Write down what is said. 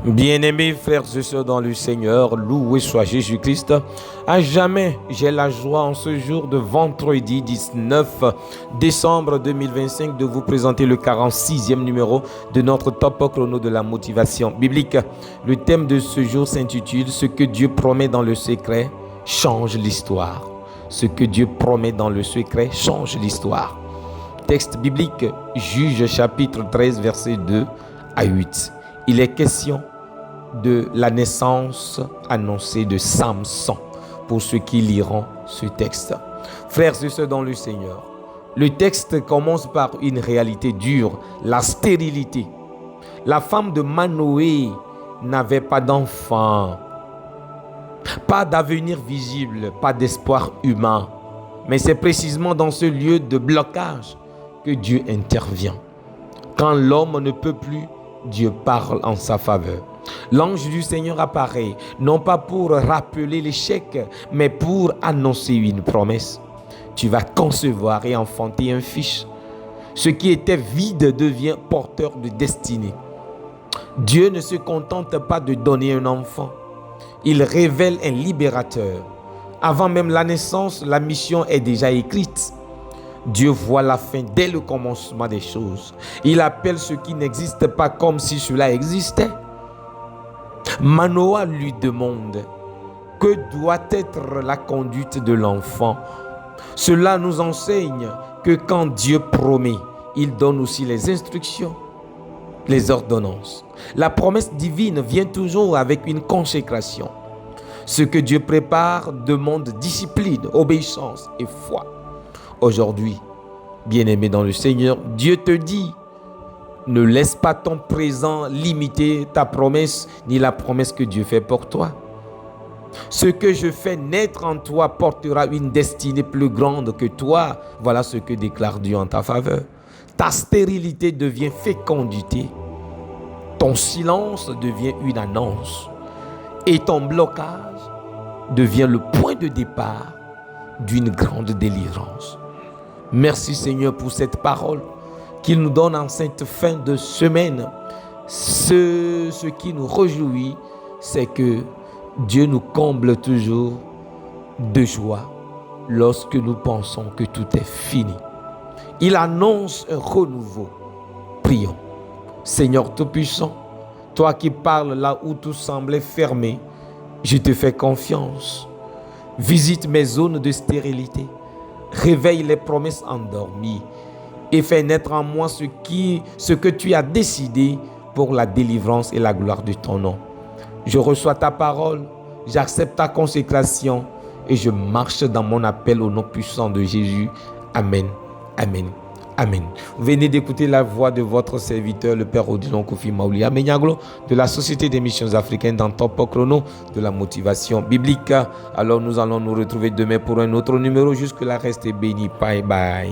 Bien-aimés frères et sœurs dans le Seigneur, loué soit Jésus-Christ. À jamais, j'ai la joie en ce jour de vendredi 19 décembre 2025 de vous présenter le 46e numéro de notre top chrono de la motivation biblique. Le thème de ce jour s'intitule « Ce que Dieu promet dans le secret change l'histoire ». Ce que Dieu promet dans le secret change l'histoire. Texte biblique, Juge chapitre 13 verset 2 à 8. Il est question de la naissance annoncée de Samson pour ceux qui liront ce texte. Frères et sœurs dans le Seigneur, le texte commence par une réalité dure, la stérilité. La femme de Manoé n'avait pas d'enfant, pas d'avenir visible, pas d'espoir humain. Mais c'est précisément dans ce lieu de blocage que Dieu intervient. Quand l'homme ne peut plus, Dieu parle en sa faveur. L'ange du Seigneur apparaît, non pas pour rappeler l'échec, mais pour annoncer une promesse. Tu vas concevoir et enfanter un fils. Ce qui était vide devient porteur de destinée. Dieu ne se contente pas de donner un enfant. Il révèle un libérateur. Avant même la naissance, la mission est déjà écrite. Dieu voit la fin dès le commencement des choses. Il appelle ce qui n'existe pas comme si cela existait. Manoah lui demande que doit être la conduite de l'enfant. Cela nous enseigne que quand Dieu promet, il donne aussi les instructions, les ordonnances. La promesse divine vient toujours avec une consécration. Ce que Dieu prépare demande discipline, obéissance et foi. Aujourd'hui, bien-aimé dans le Seigneur, Dieu te dit, ne laisse pas ton présent limiter ta promesse, ni la promesse que Dieu fait pour toi. Ce que je fais naître en toi portera une destinée plus grande que toi. Voilà ce que déclare Dieu en ta faveur. Ta stérilité devient fécondité. Ton silence devient une annonce. Et ton blocage devient le point de départ d'une grande délivrance. Merci Seigneur pour cette parole qu'il nous donne en cette fin de semaine. Ce qui nous réjouit, c'est que Dieu nous comble toujours de joie lorsque nous pensons que tout est fini. Il annonce un renouveau. Prions. Seigneur Tout-Puissant, toi qui parles là où tout semblait fermé, je te fais confiance. Visite mes zones de stérilité. Réveille les promesses endormies et fais naître en moi ce que tu as décidé pour la délivrance et la gloire de ton nom. Je reçois ta parole, j'accepte ta consécration et je marche dans mon appel au nom puissant de Jésus. Amen, amen, amen. Vous venez d'écouter la voix de votre serviteur, le Père Odilon Kofi Maouli Amenyaglo, de la Société des Missions Africaines dans Top Chrono de la motivation biblique. Alors nous allons nous retrouver demain pour un autre numéro. Jusque-là, restez bénis. Bye bye.